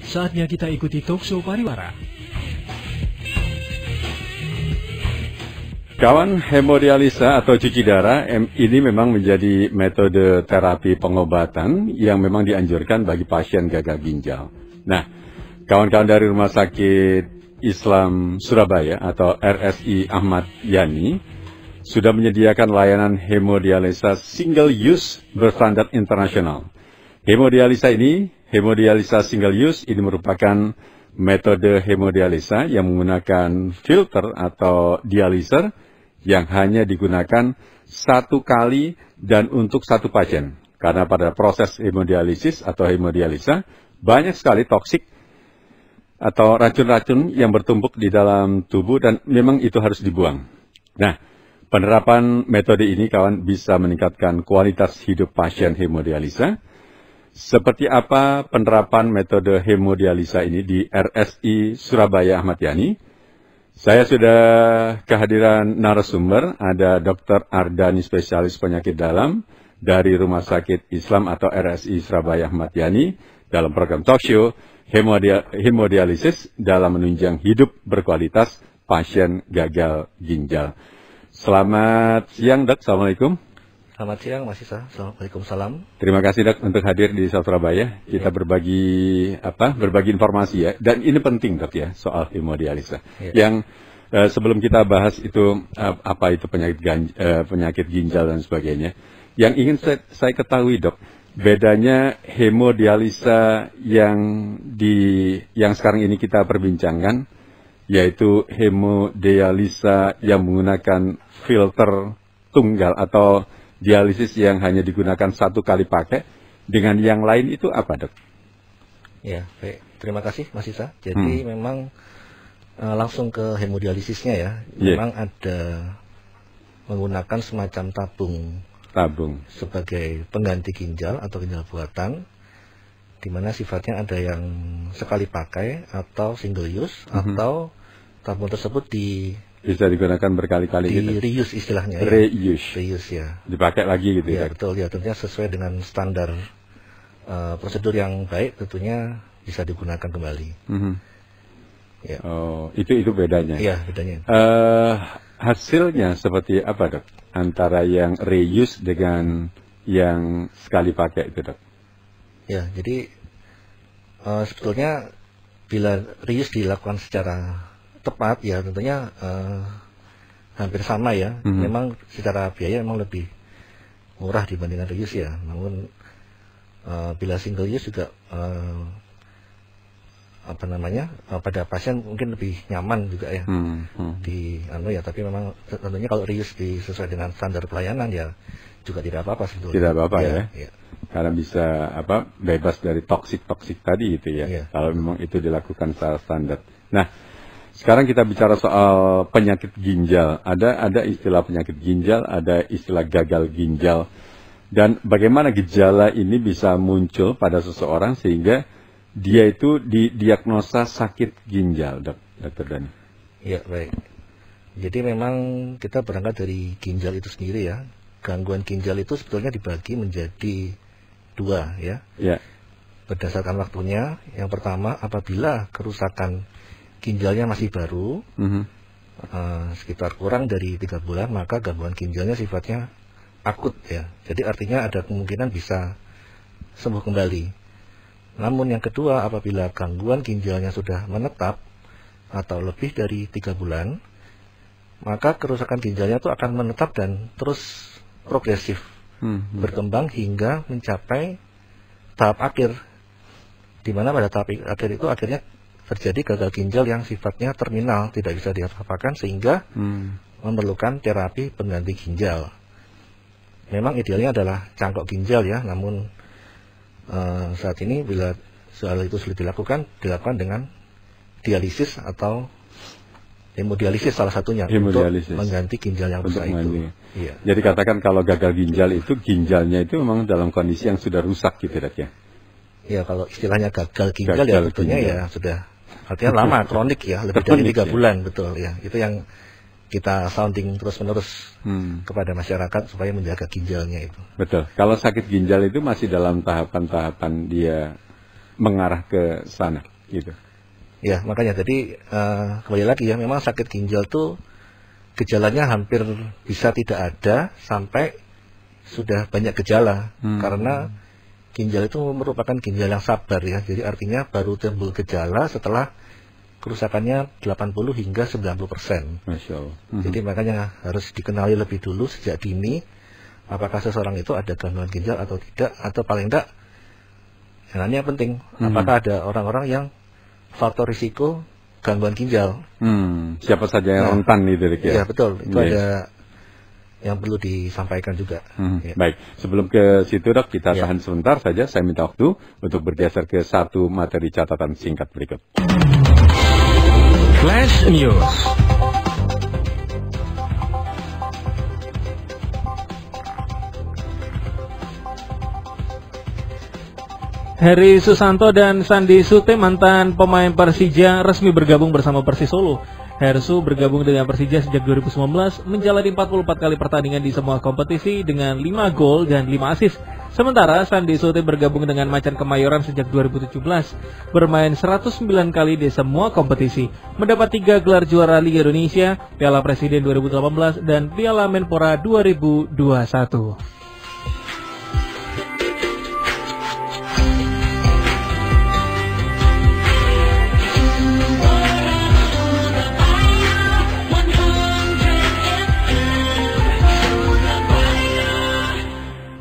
Saatnya kita ikuti talkshow Pariwara. Kawan, hemodialisa atau cuci darah ini memang menjadi metode terapi pengobatan yang memang dianjurkan bagi pasien gagal ginjal. Nah, kawan-kawan dari Rumah Sakit Islam Surabaya atau RSI Ahmad Yani sudah menyediakan layanan hemodialisa single use berstandar internasional. Hemodialisa single use ini merupakan metode hemodialisa yang menggunakan filter atau dialiser yang hanya digunakan satu kali dan untuk satu pasien. Karena pada proses hemodialisis atau hemodialisa, banyak sekali toksik atau racun-racun yang bertumpuk di dalam tubuh dan memang itu harus dibuang. Nah, penerapan metode ini kawan bisa meningkatkan kualitas hidup pasien hemodialisa. Seperti apa penerapan metode hemodialisa ini di RSI Surabaya Ahmad Yani? Saya sudah kehadiran narasumber, ada Dr. Ardani spesialis penyakit dalam dari Rumah Sakit Islam atau RSI Surabaya Ahmad Yani dalam program talk show hemodialisis dalam menunjang hidup berkualitas pasien gagal ginjal. Selamat siang, Dok. Assalamualaikum. Selamat siang, Mas Isa. Assalamualaikum salam. Terima kasih, Dok, untuk hadir di Surabaya. Kita berbagi informasi ya. Dan ini penting, Dok, ya, soal hemodialisa. Yang sebelum kita bahas itu apa itu penyakit ginjal dan sebagainya. Yang ingin saya ketahui, Dok, bedanya hemodialisa yang sekarang ini kita perbincangkan, yaitu hemodialisa yang menggunakan filter tunggal atau dialisis yang hanya digunakan satu kali pakai, dengan yang lain itu apa, Dok? Ya, baik. Terima kasih, Mas Isa. Jadi memang langsung ke hemodialisisnya ya. Memang ada menggunakan semacam tabung sebagai pengganti ginjal atau ginjal buatan, di mana sifatnya ada yang sekali pakai atau single use, atau tabung tersebut bisa digunakan berkali-kali gitu. Reuse istilahnya. Reuse ya. Dipakai lagi gitu ya. Ya betul ya, tentunya sesuai dengan standar prosedur yang baik, tentunya bisa digunakan kembali. Ya. Oh, itu bedanya. Iya, bedanya. Hasilnya seperti apa, Dok? Antara yang reuse dengan yang sekali pakai itu, Dok? Ya, jadi sebetulnya bila reuse dilakukan secara tepat ya tentunya hampir sama ya. Memang secara biaya memang lebih murah dibandingkan reuse ya. Namun bila single use juga pada pasien mungkin lebih nyaman juga ya tapi memang tentunya kalau reuse sesuai dengan standar pelayanan ya juga tidak apa-apa sebetulnya. Tidak apa-apa ya. Karena bisa bebas dari toksik tadi itu ya. Kalau memang itu dilakukan secara standar. Nah, sekarang kita bicara soal penyakit ginjal. Ada istilah penyakit ginjal, ada istilah gagal ginjal. Dan bagaimana gejala ini bisa muncul pada seseorang sehingga dia itu didiagnosa sakit ginjal, Dr. Dani? Ya, baik. Jadi memang kita berangkat dari ginjal itu sendiri ya. Gangguan ginjal itu sebetulnya dibagi menjadi dua ya. Berdasarkan waktunya, yang pertama apabila kerusakan ginjalnya masih baru, sekitar kurang dari 3 bulan, maka gangguan ginjalnya sifatnya akut ya. Jadi artinya ada kemungkinan bisa sembuh kembali. Namun yang kedua, apabila gangguan ginjalnya sudah menetap atau lebih dari 3 bulan, maka kerusakan ginjalnya itu akan menetap dan terus progresif, berkembang hingga mencapai tahap akhir, di mana pada tahap akhir itu akhirnya terjadi gagal ginjal yang sifatnya terminal, tidak bisa diapa-apakan sehingga memerlukan terapi pengganti ginjal. Memang idealnya adalah cangkok ginjal ya, namun saat ini bila soal itu sulit dilakukan dengan dialisis atau hemodialisis salah satunya untuk mengganti ginjal yang rusak itu. Iya. Jadi katakan kalau gagal ginjal itu ginjalnya itu memang dalam kondisi yang sudah rusak gitu, Dok, ya? Ya, kalau istilahnya gagal ginjal ya tentunya ya sudah artinya lama, kronik ya, lebih dari 3 bulan, betul ya. Itu yang kita sounding terus-menerus kepada masyarakat supaya menjaga ginjalnya itu. Betul. Kalau sakit ginjal itu masih dalam tahapan-tahapan dia mengarah ke sana. gitu. Ya, makanya tadi kembali lagi ya, memang sakit ginjal tuh gejalanya hampir bisa tidak ada sampai sudah banyak gejala. Karena ginjal itu merupakan ginjal yang sabar ya. Jadi artinya baru timbul gejala setelah kerusakannya 80 hingga 90%. Masya Allah. Jadi makanya harus dikenali lebih dulu sejak dini apakah seseorang itu ada gangguan ginjal atau tidak, atau paling tidak yang penting apakah ada orang-orang yang faktor risiko gangguan ginjal. Siapa saja yang rentan itu ya? Iya betul, itu ada yang perlu disampaikan juga. Ya. Baik, sebelum ke situ Dok, kita tahan sebentar saja. Saya minta waktu untuk bergeser ke satu materi catatan singkat berikut. Flash News. Heri Susanto dan Sandi Sute, mantan pemain Persija, resmi bergabung bersama Persis Solo. Hersu bergabung dengan Persija sejak 2019, menjalani 44 kali pertandingan di semua kompetisi dengan 5 gol dan 5 assist. Sementara Sandi Sute bergabung dengan Macan Kemayoran sejak 2017, bermain 109 kali di semua kompetisi, mendapat 3 gelar juara Liga Indonesia, Piala Presiden 2018, dan Piala Menpora 2021.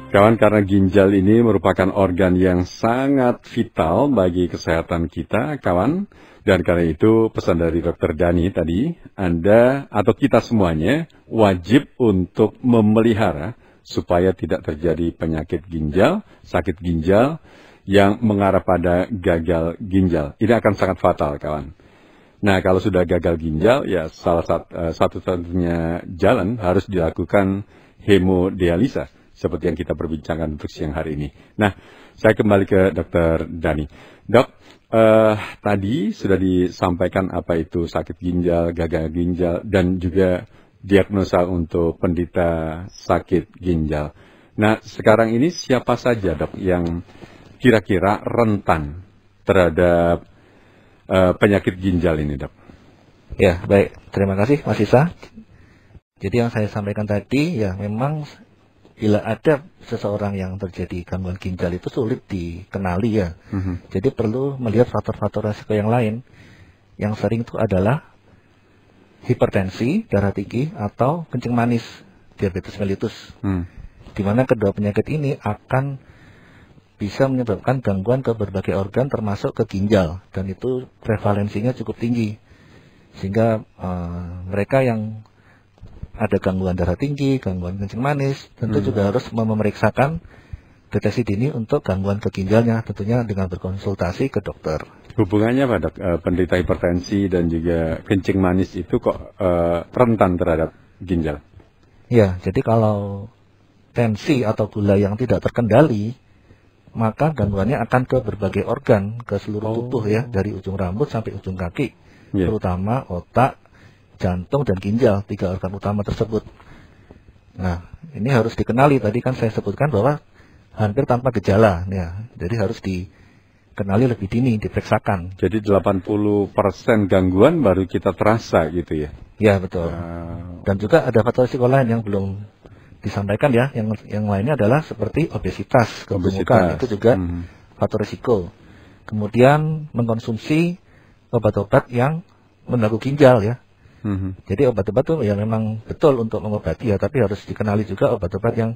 Kawan, karena ginjal ini merupakan organ yang sangat vital bagi kesehatan kita, kawan. Dan karena itu pesan dari Dr. Dani tadi, Anda atau kita semuanya wajib untuk memelihara supaya tidak terjadi penyakit ginjal, sakit ginjal yang mengarah pada gagal ginjal. Ini akan sangat fatal, kawan. Nah, kalau sudah gagal ginjal, ya salah satu-satunya jalan harus dilakukan hemodialisa, seperti yang kita perbincangkan untuk siang hari ini. Nah, saya kembali ke Dr. Dani. Dok, tadi sudah disampaikan apa itu sakit ginjal, gagal ginjal, dan juga diagnosa untuk penderita sakit ginjal. Nah, sekarang ini siapa saja, Dok, yang kira-kira rentan terhadap penyakit ginjal ini, Dok? Ya, baik. Terima kasih, Mas Isa. Jadi yang saya sampaikan tadi, ya memang bila ada seseorang yang terjadi gangguan ginjal itu sulit dikenali ya. Jadi perlu melihat faktor-faktor risiko yang lain. Yang sering itu adalah hipertensi, darah tinggi, atau kencing manis, diabetes mellitus. Di mana kedua penyakit ini akan bisa menyebabkan gangguan ke berbagai organ termasuk ke ginjal. Dan itu prevalensinya cukup tinggi. Sehingga mereka yang ada gangguan darah tinggi, gangguan kencing manis, tentu juga harus memeriksakan deteksi dini untuk gangguan ke ginjalnya, tentunya dengan berkonsultasi ke dokter. Hubungannya apa, Dok? Penderita hipertensi dan juga kencing manis itu kok rentan terhadap ginjal? Ya, jadi kalau tensi atau gula yang tidak terkendali, maka gangguannya akan ke berbagai organ, ke seluruh tubuh ya, dari ujung rambut sampai ujung kaki, terutama otak, jantung dan ginjal, 3 organ utama tersebut. Nah, ini harus dikenali. Tadi kan saya sebutkan bahwa hampir tanpa gejala, ya. Jadi harus dikenali lebih dini, diperiksakan. Jadi 80% gangguan baru kita terasa gitu ya? Ya, betul. Dan juga ada faktor risiko lain yang belum disampaikan ya. Yang lainnya adalah seperti obesitas, kegemukan, itu juga faktor risiko. Kemudian mengkonsumsi obat-obat yang mengganggu ginjal ya. Jadi obat-obat itu ya memang betul untuk mengobati ya, tapi harus dikenali juga obat-obat yang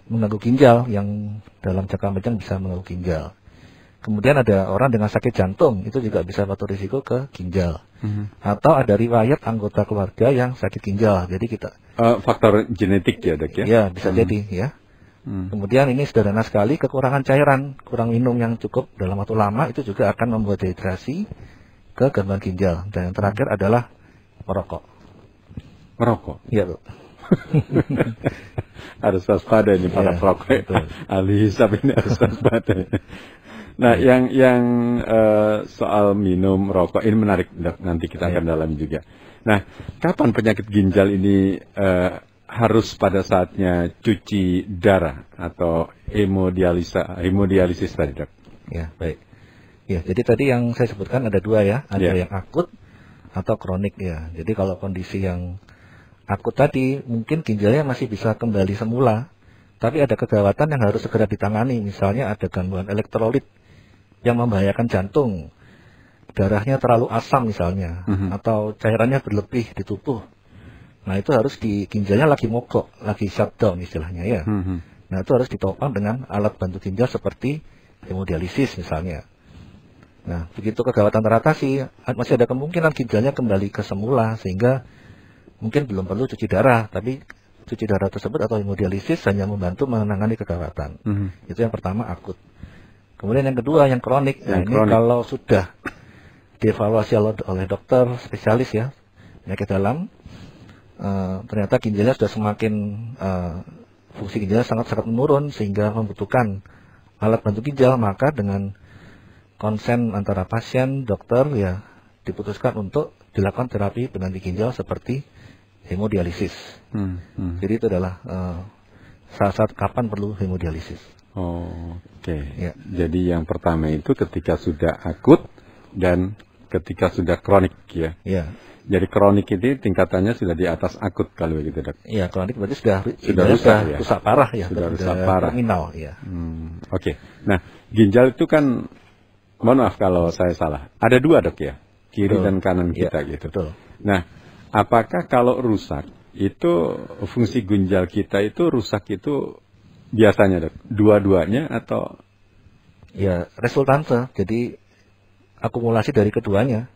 mengganggu ginjal, yang dalam jangka panjang bisa mengganggu ginjal. Kemudian ada orang dengan sakit jantung, itu juga bisa faktor risiko ke ginjal. Atau ada riwayat anggota keluarga yang sakit ginjal, jadi kita faktor genetik ya, Dok ya? Ya, bisa jadi ya. Kemudian ini sederhana sekali, kekurangan cairan, kurang minum yang cukup dalam waktu lama, itu juga akan membuat dehidrasi ke gangguan ginjal. Dan yang terakhir adalah merokok. Merokok? Iya, Bu. Harus waspada ini para perokok. Ahli hisab ini harus waspada. Nah, yang soal minum rokok ini menarik, nanti kita akan dalami juga. Nah, kapan penyakit ginjal ini harus pada saatnya cuci darah atau hemodialisis tadi, Dok? Ya, baik. Ya, jadi tadi yang saya sebutkan ada dua ya, ada Ya. yang akut atau kronik ya. Jadi kalau kondisi yang akut tadi mungkin ginjalnya masih bisa kembali semula, tapi ada kegawatan yang harus segera ditangani. Misalnya ada gangguan elektrolit yang membahayakan jantung, darahnya terlalu asam misalnya, atau cairannya berlebih di tubuh. Nah itu harus di ginjalnya lagi mogok, lagi shutdown istilahnya ya. Nah itu harus ditopang dengan alat bantu ginjal seperti hemodialisis misalnya. Nah begitu kegawatan teratasi, masih ada kemungkinan ginjalnya kembali ke semula, sehingga mungkin belum perlu cuci darah, tapi cuci darah tersebut atau hemodialisis hanya membantu menangani kegawatan. Itu yang pertama akut. Kemudian yang kedua yang kronik. Nah ini kalau sudah dievaluasi oleh dokter spesialis ya, penyakit dalam, ternyata ginjalnya sudah semakin fungsi ginjalnya sangat menurun sehingga membutuhkan alat bantu ginjal, maka dengan konsen antara pasien, dokter ya diputuskan untuk dilakukan terapi pengganti ginjal seperti hemodialisis. Jadi itu adalah saat-saat kapan perlu hemodialisis. Oke. Ya. Jadi yang pertama itu ketika sudah akut dan ketika sudah kronik ya. Ya. Jadi kronik itu tingkatannya sudah di atas akut kalau begitu, Dok. Iya, kronik berarti sudah rusak, rusak parah ya. Sudah rusak parah. Terminal ya. Oke. Nah, ginjal itu kan, mohon maaf kalau saya salah. Ada dua, Dok ya, kiri dan kanan kita gitu. Betul. Nah, apakah kalau rusak itu fungsi ginjal kita itu rusak itu biasanya, Dok, dua-duanya atau? Ya, resultante. Jadi akumulasi dari keduanya.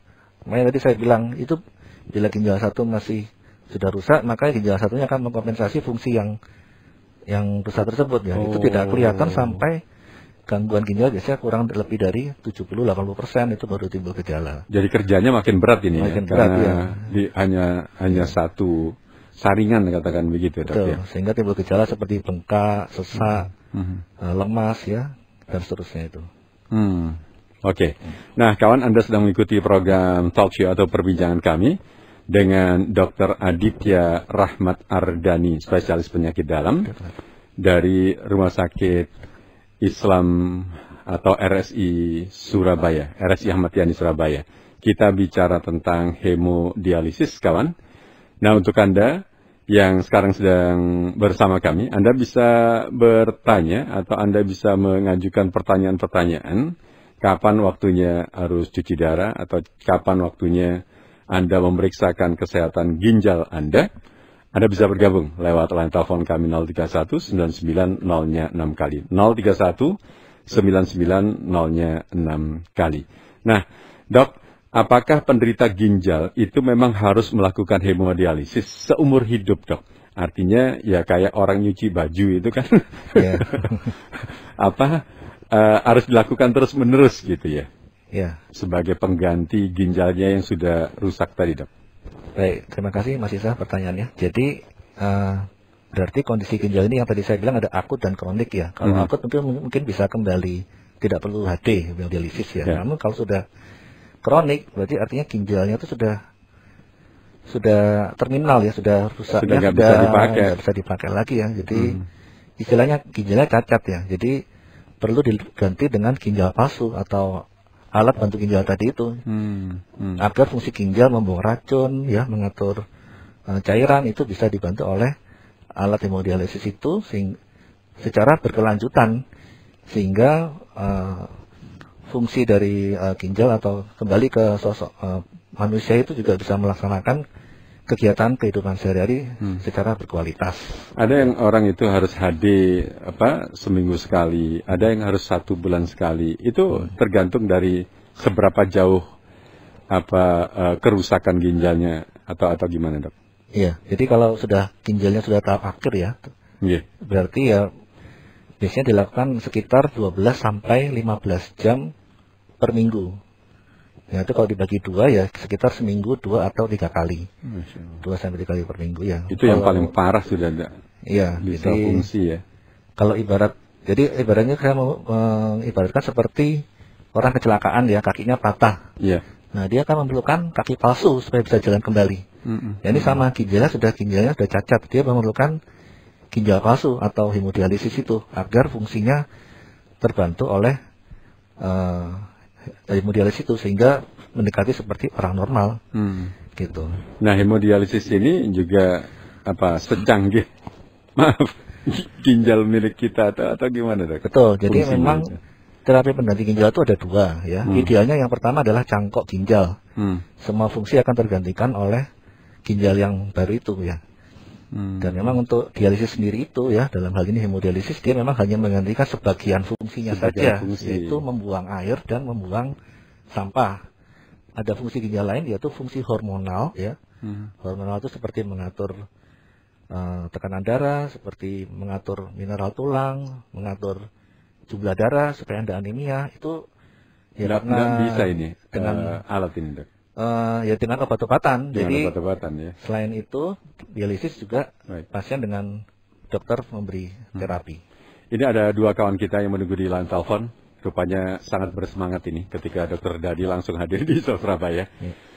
Makanya tadi saya bilang itu bila ginjal satu masih sudah rusak, maka ginjal satunya akan mengkompensasi fungsi yang rusak tersebut ya. Itu tidak kelihatan sampai gangguan ginjal biasanya kurang lebih dari 70-80% itu baru timbul gejala. Jadi kerjanya makin berat ini makin ya, berat, karena hanya satu saringan katakan begitu, Dok. Betul, Ya. sehingga timbul gejala seperti bengkak, sesak, lemas ya, dan seterusnya itu. Oke. Nah, kawan, Anda sedang mengikuti program talk show atau perbincangan kami dengan Dr. Aditya Rahmat Ardani, spesialis penyakit dalam dari Rumah Sakit Islam atau RSI Surabaya, RSI Ahmad Yani Surabaya. Kita bicara tentang hemodialisis, kawan. Nah, untuk Anda yang sekarang sedang bersama kami, Anda bisa bertanya atau Anda bisa mengajukan pertanyaan-pertanyaan. Kapan waktunya harus cuci darah atau kapan waktunya Anda memeriksakan kesehatan ginjal Anda? Anda bisa bergabung lewat line telepon kami 031 99 0-nya 6 kali. 031 99 0-nya 6 kali. Nah, Dok, apakah penderita ginjal itu memang harus melakukan hemodialisis seumur hidup, Dok? Artinya ya kayak orang nyuci baju itu kan. Yeah. Harus dilakukan terus-menerus gitu ya? Ya. Sebagai pengganti ginjalnya yang sudah rusak tadi, Dok. Baik, terima kasih Mas Isa pertanyaannya. Jadi berarti kondisi ginjal ini yang tadi saya bilang ada akut dan kronik ya. Kalau akut mungkin bisa kembali, tidak perlu HD hemodialisis ya. Namun kalau sudah kronik berarti artinya ginjalnya itu sudah terminal ya, sudah rusak, sudah nggak bisa dipakai lagi ya. Jadi istilahnya ginjalnya cacat ya. Jadi perlu diganti dengan ginjal palsu atau alat bantu ginjal tadi itu, agar fungsi ginjal membuang racun, ya, mengatur cairan itu bisa dibantu oleh alat hemodialisis itu secara berkelanjutan, sehingga fungsi dari ginjal atau kembali ke sosok manusia itu juga bisa melaksanakan kegiatan kehidupan sehari-hari secara berkualitas. Ada yang orang itu harus HD seminggu sekali, ada yang harus 1 bulan sekali. Itu tergantung dari seberapa jauh kerusakan ginjalnya atau gimana, Dok? Iya, jadi kalau ginjalnya sudah tahap akhir ya, berarti ya biasanya dilakukan sekitar 12 sampai 15 jam per minggu. Ya, itu kalau dibagi 2 ya sekitar seminggu 2 atau 3 kali. 2 sampai 3 kali per minggu ya. Itu yang paling parah sudah ada. Iya, bisa jadi, fungsi ya. Kalau ibaratnya saya mau mengibaratkan seperti orang kecelakaan ya, kakinya patah. Iya. Nah, dia akan memerlukan kaki palsu supaya bisa jalan kembali. Ya, ini sama ginjalnya sudah cacat, dia memerlukan ginjal palsu atau hemodialisis itu agar fungsinya terbantu oleh hemodialisis itu sehingga mendekati seperti orang normal. Gitu. Nah, hemodialisis ini juga secanggih ginjal milik kita atau gimana, Dok? Betul. Jadi fungsinya memang itu? terapi pengganti ginjal itu ada dua ya. Idealnya yang pertama adalah cangkok ginjal. Semua fungsi akan tergantikan oleh ginjal yang baru itu ya. Dan memang untuk dialisis sendiri itu ya, dalam hal ini hemodialisis, dia memang hanya menggantikan sebagian fungsinya saja, yaitu membuang air dan membuang sampah. Ada fungsi ginjal lain yaitu fungsi hormonal ya. Hormonal itu seperti mengatur tekanan darah, seperti mengatur mineral tulang, mengatur jumlah darah supaya tidak anemia. Itu ya karena bisa ini dengan alat ini, Dok. Ya dengan obat-obatan. Jadi obat-obatan ya. Selain itu dialisis juga pasien dengan dokter memberi terapi. Ini ada dua kawan kita yang menunggu di line telepon. Rupanya sangat bersemangat ini ketika Dokter Dadi langsung hadir di Surabaya.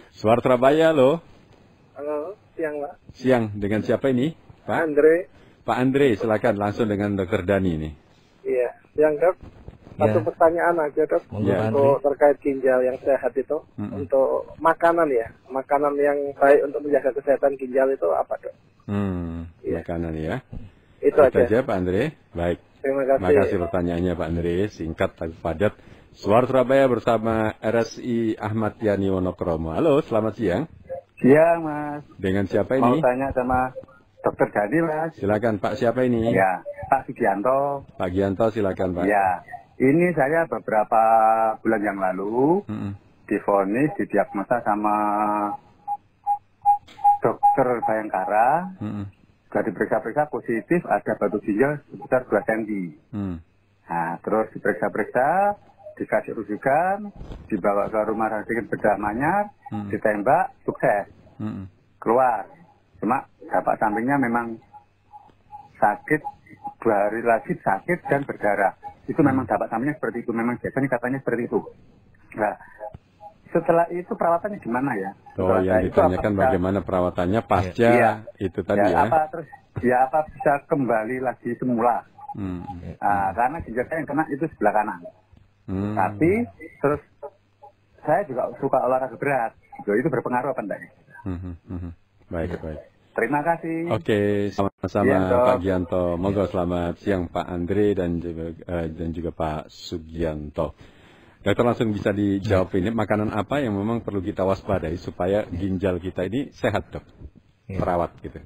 Suara Surabaya, loh. Halo, siang Pak. Siang, dengan siapa ini? Pak Andre. Pak Andre, silakan langsung dengan Dokter Dani ini. Iya, siang Dok. Satu pertanyaan aja Dok, untuk terkait ginjal yang sehat itu, untuk makanan ya, makanan yang baik untuk menjaga kesehatan ginjal itu apa Dok? Makanan ya. Itu aja. Pak Andre. Baik. Terima kasih. Terima kasih pertanyaannya Pak Andre, singkat tapi padat. Suara Surabaya bersama RSI Ahmad Yani Wonokromo. Halo, selamat siang. Siang Mas. Dengan siapa ini? Mau tanya sama Dokter Dadi Mas. Silakan Pak, siapa ini? Ya, Pak Sugianto. Pak Gianto, silakan Pak. Ya. Ini saya beberapa bulan yang lalu divonis, didiagnosa sama dokter Bayangkara. Sudah diperiksa-periksa positif, ada batu ginjal sebesar 2 cm. Nah, terus diperiksa-periksa, dikasih rujukan, dibawa ke rumah sakit Bedah Manyar, ditembak, sukses. Keluar. Cuma dampak sampingnya memang sakit, 2 hari lagi sakit dan berdarah. Itu memang dampak sampingnya seperti itu, memang biasanya katanya seperti itu. Nah, setelah itu perawatannya gimana ya? Oh, yang ditanyakan bagaimana perawatannya pasca itu tadi ya? Apa bisa kembali lagi semula? Karena ginjal saya yang kena itu sebelah kanan. Tapi terus saya juga suka olahraga berat. Itu berpengaruh apa enggak? Baik. Terima kasih. Oke, sama-sama Pak Gianto. Moga selamat siang Pak Andre dan juga Pak Sugianto. Dokter langsung bisa dijawab ini, makanan apa yang memang perlu kita waspadai supaya ginjal kita ini sehat, Dok? Perawat gitu.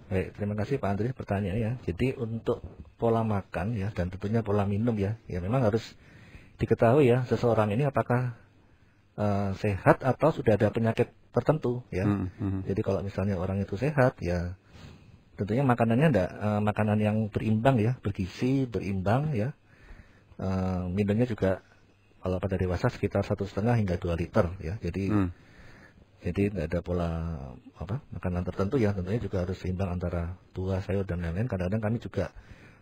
Baik, terima kasih Pak Andre pertanyaannya. Jadi untuk pola makan ya dan tentunya pola minum ya memang harus diketahui ya seseorang ini apakah sehat atau sudah ada penyakit tertentu ya. Jadi kalau misalnya orang itu sehat ya tentunya makanannya makanan yang berimbang ya, bergizi, berimbang ya. Minumnya juga kalau pada dewasa sekitar 1,5 hingga 2 liter ya. Jadi tidak ada pola makanan tertentu ya, tentunya juga harus seimbang antara buah, sayur dan lain-lain. Kadang-kadang kami juga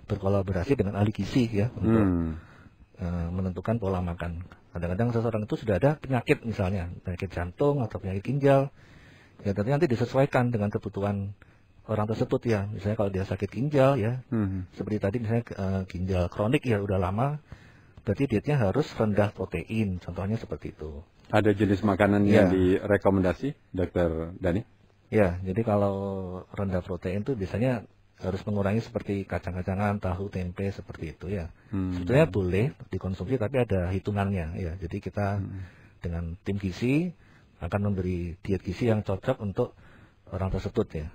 berkolaborasi dengan ahli gizi ya untuk menentukan pola makan. Kadang-kadang seseorang itu sudah ada penyakit misalnya penyakit jantung atau penyakit ginjal, ya tentunya nanti disesuaikan dengan kebutuhan orang tersebut ya. Misalnya kalau dia sakit ginjal ya, seperti tadi misalnya ginjal kronik ya udah lama, berarti dietnya harus rendah protein. Contohnya seperti itu. Ada jenis makanan yang direkomendasi, Dokter Dani? Ya, jadi kalau rendah protein itu biasanya harus mengurangi seperti kacang-kacangan, tahu, tempe seperti itu ya. Sebetulnya boleh dikonsumsi tapi ada hitungannya ya. Jadi kita dengan tim gizi akan memberi diet gizi yang cocok untuk orang tersebut ya.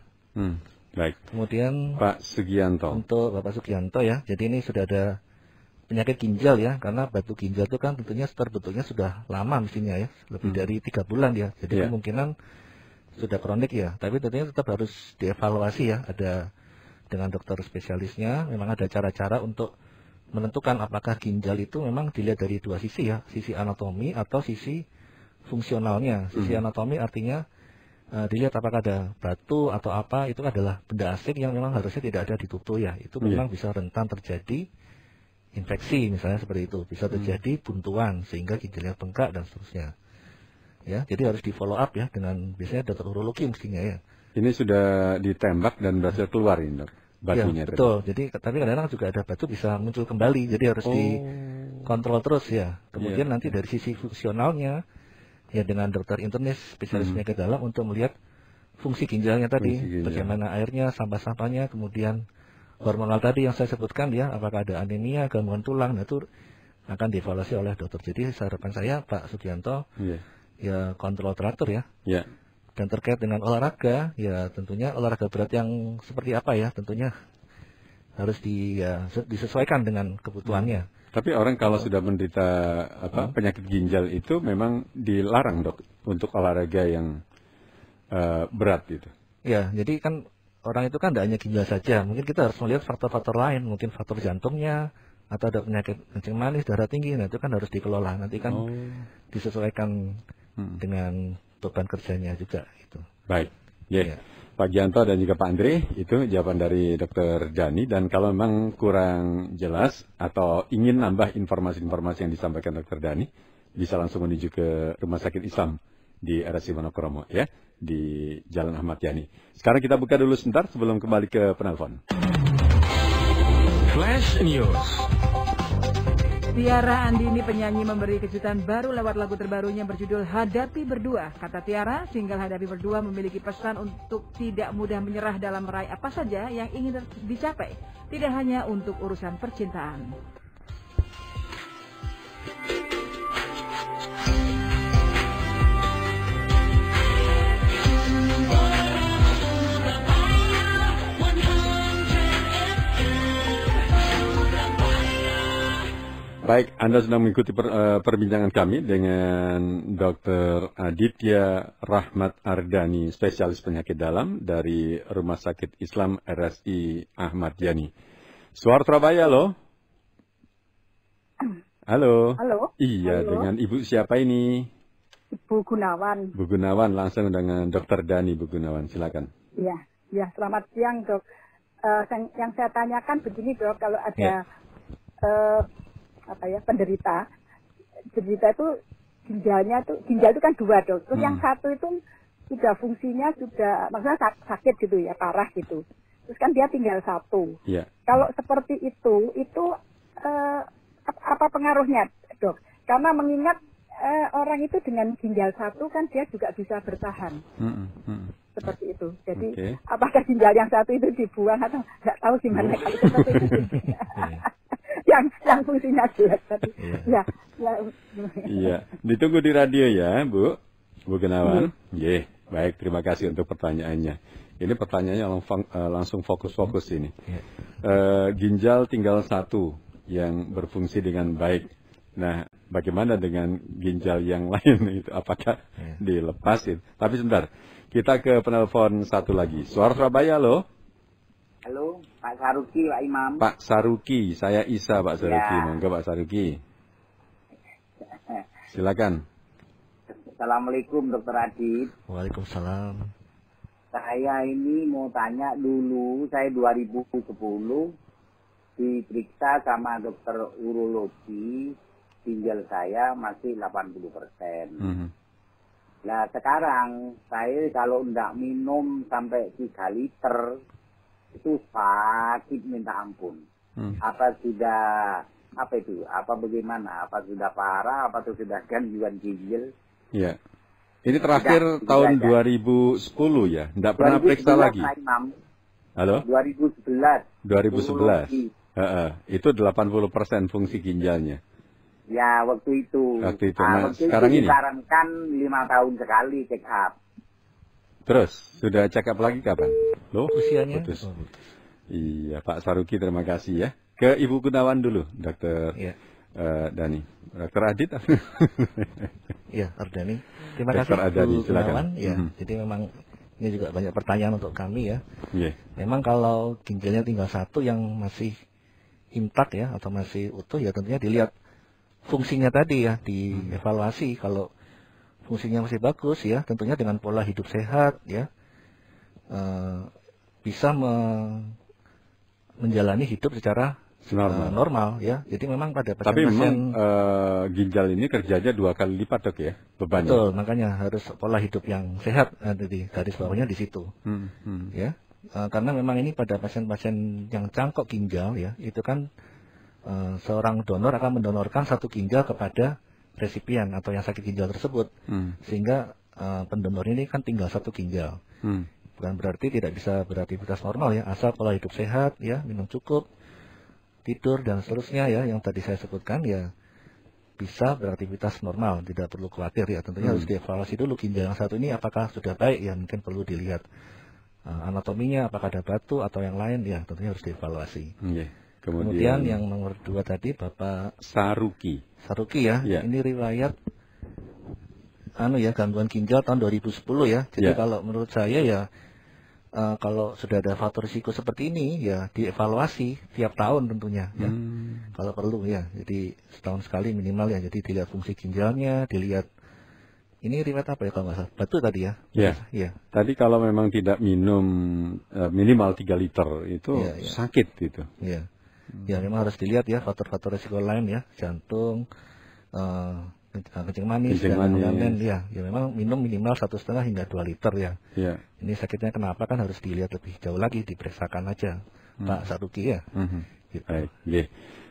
Baik. Kemudian Pak Sugianto. Untuk Bapak Sugianto ya. Jadi ini sudah ada penyakit ginjal ya, karena batu ginjal itu kan tentunya terbentuknya sudah lama mestinya ya, lebih dari 3 bulan ya. Jadi kemungkinan sudah kronik ya. Tapi tentunya tetap harus dievaluasi ya. Ada dengan dokter spesialisnya, memang ada cara-cara untuk menentukan apakah ginjal itu memang dilihat dari 2 sisi ya, sisi anatomi atau sisi fungsionalnya. Sisi anatomi artinya dilihat apakah ada batu atau apa, itu adalah benda asing yang memang harusnya tidak ada di tubuh ya. Itu memang bisa rentan terjadi infeksi misalnya seperti itu, bisa terjadi buntuan sehingga ginjalnya bengkak dan seterusnya. Ya, jadi harus di follow up ya dengan biasanya dokter urologi mestinya ya. Ini sudah ditembak dan berhasil keluar ini, Dok, batunya. Ya, betul. Jadi tapi kadang-kadang juga ada batu bisa muncul kembali. Jadi harus kontrol terus ya. Kemudian nanti dari sisi fungsionalnya ya dengan dokter internis spesialis penyakit dalam untuk melihat fungsi ginjalnya tadi, bagaimana airnya, sampah-sampahnya, kemudian hormonal tadi yang saya sebutkan ya, apakah ada anemia, gangguan tulang, nah itu akan dievaluasi oleh dokter. Jadi harapan saya Pak Sugianto ya kontrol teratur ya. Dan terkait dengan olahraga ya tentunya olahraga berat yang seperti apa ya, tentunya harus disesuaikan dengan kebutuhannya. Tapi orang kalau sudah menderita penyakit ginjal itu memang dilarang dok untuk olahraga yang berat gitu. Ya, jadi kan orang itu kan tidak hanya ginjal saja, mungkin kita harus melihat faktor-faktor lain, mungkin faktor jantungnya atau ada penyakit kencing manis, darah tinggi, nah itu kan harus dikelola. Nanti kan disesuaikan dengan beban kerjanya juga itu. Baik, ya. Pak Gianto dan juga Pak Andre, itu jawaban dari Dr. Dani. Dan kalau memang kurang jelas atau ingin nambah informasi-informasi yang disampaikan Dr. Dani, bisa langsung menuju ke Rumah Sakit Islam di RSI Wonokromo ya, di Jalan Ahmad Yani. Sekarang kita buka dulu sebentar sebelum kembali ke penelpon. Flash News. Tiara Andini penyanyi memberi kejutan baru lewat lagu terbarunya berjudul Hadapi Berdua. Kata Tiara, single Hadapi Berdua memiliki pesan untuk tidak mudah menyerah dalam meraih apa saja yang ingin dicapai. Tidak hanya untuk urusan percintaan. Baik, Anda sedang mengikuti perbincangan kami dengan Dr. Aditya Rahmat Ardani, spesialis penyakit dalam dari Rumah Sakit Islam RSI Ahmad Yani. Suara Surabaya, loh. Halo. Halo. Iya, halo. Dengan Ibu siapa ini? Ibu Gunawan. Bu Gunawan, langsung dengan Dr. Dani, Bu Gunawan, silakan. Iya, selamat siang, Dok. Yang saya tanyakan begini, Dok, kalau ada penderita itu ginjal itu kan dua, Dok. Terus yang satu itu sudah fungsinya maksudnya sakit gitu ya, parah gitu. Terus kan dia tinggal satu. Kalau seperti itu apa pengaruhnya, Dok? Karena mengingat orang itu dengan ginjal satu kan dia juga bisa bertahan. Seperti itu. Jadi apakah ginjal yang satu itu dibuang atau nggak tahu gimana kalau seperti itu. yang fungsinya jelek tadi. Iya, ditunggu di radio ya, Bu Gunawan. Baik, terima kasih untuk pertanyaannya. Ini pertanyaannya langsung fokus-fokus ini. Ginjal tinggal satu yang berfungsi dengan baik. Nah, bagaimana dengan ginjal yang lain itu? Apakah dilepasin? Tapi sebentar, kita ke penelpon satu lagi. Suara Surabaya, loh. Halo, Pak Saruki, Pak Imam. Pak Saruki, saya Isa, Pak Saruki. Monggo, Pak Saruki. Silakan. Assalamualaikum, Dr. Adit. Waalaikumsalam. Saya ini mau tanya dulu, saya 2010 diperiksa sama dokter urologi, ginjal saya masih 80%. Nah, sekarang saya kalau enggak minum sampai 3 liter, itu sakit minta ampun. Apa sudah bagaimana? Apa sudah parah? Apa sudah gangguan ginjal? Iya. Ini terakhir tahun 2010 ya. Enggak pernah periksa lagi. Halo? 2011. 2011. Itu 80% fungsi ginjalnya. Ya, waktu itu. Nah, sekarang ini disarankan 5 tahun sekali check up. Terus, sudah check up lagi kapan? Loh, usianya? Putus. Iya, Pak Saruki, terima kasih ya. Ke Ibu Gunawan dulu, Dokter Dani. Dokter Adit? Iya, Ardani. Terima kasih, Bu Gunawan. Ya, jadi memang ini juga banyak pertanyaan untuk kami ya. Memang kalau ginjalnya tinggal satu yang masih intak ya, atau masih utuh ya tentunya dilihat fungsinya tadi ya, dievaluasi. Kalau fungsinya masih bagus ya, tentunya dengan pola hidup sehat ya, bisa menjalani hidup secara normal ya. Jadi memang pada pasien. Tapi memang ginjal ini kerjanya 2 kali lipat, Dok ya, bebannya. Betul, makanya harus pola hidup yang sehat. Jadi garis bawahnya di situ. Ya, karena memang ini pada pasien-pasien yang cangkok ginjal ya, itu kan seorang donor akan mendonorkan satu ginjal kepada resipien atau yang sakit ginjal tersebut, sehingga pendonor ini kan tinggal satu ginjal. Bukan berarti tidak bisa beraktivitas normal ya, asal pola hidup sehat ya, minum cukup, tidur dan seterusnya ya, yang tadi saya sebutkan ya, bisa beraktivitas normal, tidak perlu khawatir ya. Tentunya harus dievaluasi dulu ginjal yang satu ini apakah sudah baik ya, mungkin perlu dilihat anatominya, apakah ada batu atau yang lain ya, tentunya harus dievaluasi. Kemudian yang nomor 2 tadi Bapak Saruki ya, ini riwayat gangguan ginjal tahun 2010 ya. Jadi kalau menurut saya ya, kalau sudah ada faktor risiko seperti ini ya dievaluasi tiap tahun tentunya ya. Kalau perlu ya, jadi setahun sekali minimal ya. Jadi dilihat fungsi ginjalnya, dilihat ini riwayat apa ya kalau nggak salah, batu tadi ya. Iya. Tadi kalau memang tidak minum minimal 3 liter itu sakit gitu. Iya. Ya memang harus dilihat ya faktor-faktor risiko lain ya, jantung, kencing manis dan lain-lain ya. Ya memang minum minimal 1,5 hingga 2 liter ya. Ini sakitnya kenapa kan harus dilihat lebih jauh lagi, diperiksakan aja Pak Saruki ya. Gitu. Baik.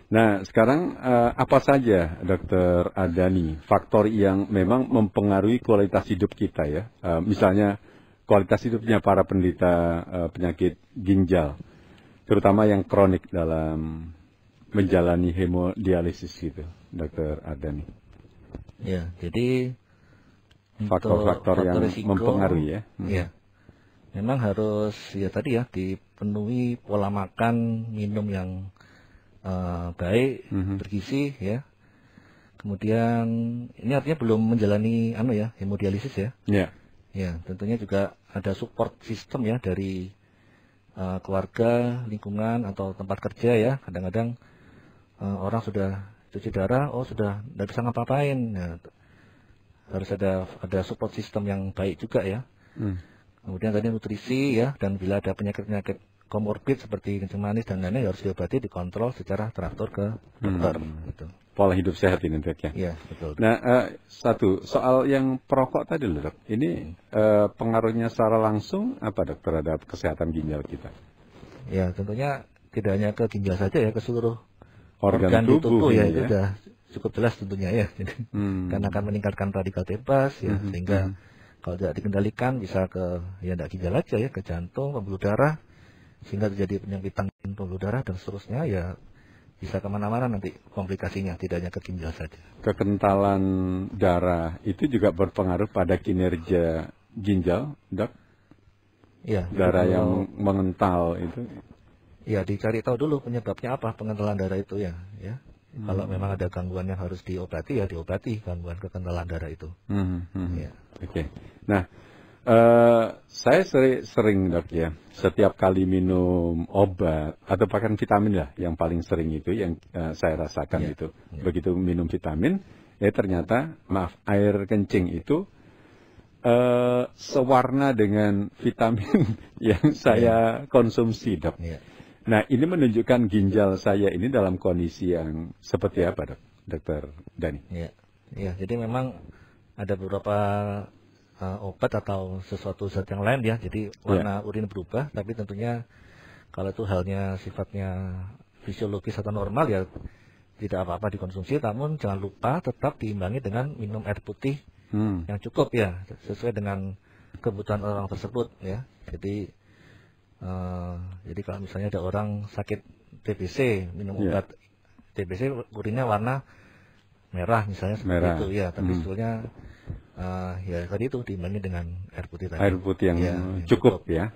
Nah sekarang apa saja Dokter Adani faktor yang memang mempengaruhi kualitas hidup kita ya? Misalnya kualitas hidupnya para penderita penyakit ginjal, terutama yang kronik dalam menjalani hemodialisis gitu, Dokter Adani. Ya, jadi faktor-faktor yang risiko, mempengaruhi ya. Ya, memang harus ya tadi ya dipenuhi pola makan, minum yang baik, bergizi ya. Kemudian ini artinya belum menjalani hemodialisis ya. Ya, tentunya juga ada support system ya dari keluarga, lingkungan atau tempat kerja ya. Kadang-kadang orang sudah cuci darah, sudah tidak bisa ngapa-ngapain ya. Harus ada support system yang baik juga ya. Kemudian tadi nutrisi ya, dan bila ada penyakit-penyakit komorbid seperti kencing manis dan lainnya harus diobati, dikontrol secara teratur ke dokter gitu. Pola hidup sehat ini Dok ya. Iya, betul. Nah, satu soal yang perokok tadi loh Dok. Ini pengaruhnya secara langsung apa Dok terhadap kesehatan ginjal kita? Ya, tentunya tidak hanya ke ginjal saja ya, ke seluruh organ di tubuh ya, itu sudah cukup jelas tentunya ya. Karena akan meningkatkan radikal bebas ya, sehingga kalau tidak dikendalikan bisa ke tidak ginjal aja ya, ke jantung, pembuluh darah, sehingga terjadi penyempitan pembuluh darah dan seterusnya ya, bisa kemana-mana nanti komplikasinya, tidak hanya ke ginjal saja. Kekentalan darah itu juga berpengaruh pada kinerja ginjal, Dok? Ya. Darah yang mengental itu? Ya, dicari tahu dulu penyebabnya apa pengentalan darah itu ya. Kalau memang ada gangguan yang harus diobati ya diobati gangguan kekentalan darah itu. Ya. Oke. Nah, saya sering Dok ya, setiap kali minum obat atau bahkan vitamin lah yang paling sering itu yang saya rasakan itu. Begitu minum vitamin, ternyata air kencing itu sewarna dengan vitamin yang saya konsumsi Dok. Nah ini menunjukkan ginjal saya ini dalam kondisi yang seperti apa Dok, Dokter Dani? Ya, jadi memang ada beberapa obat atau sesuatu zat yang lain ya, jadi warna urin berubah, tapi tentunya kalau itu halnya sifatnya fisiologis atau normal ya tidak apa-apa dikonsumsi, namun jangan lupa tetap diimbangi dengan minum air putih yang cukup ya, sesuai dengan kebutuhan orang tersebut ya. Jadi kalau misalnya ada orang sakit TBC, minum obat TBC urinnya warna merah misalnya seperti itu ya, tapi sebetulnya ya tadi itu diimbangi dengan air putih tadi. Air putih yang cukup ya.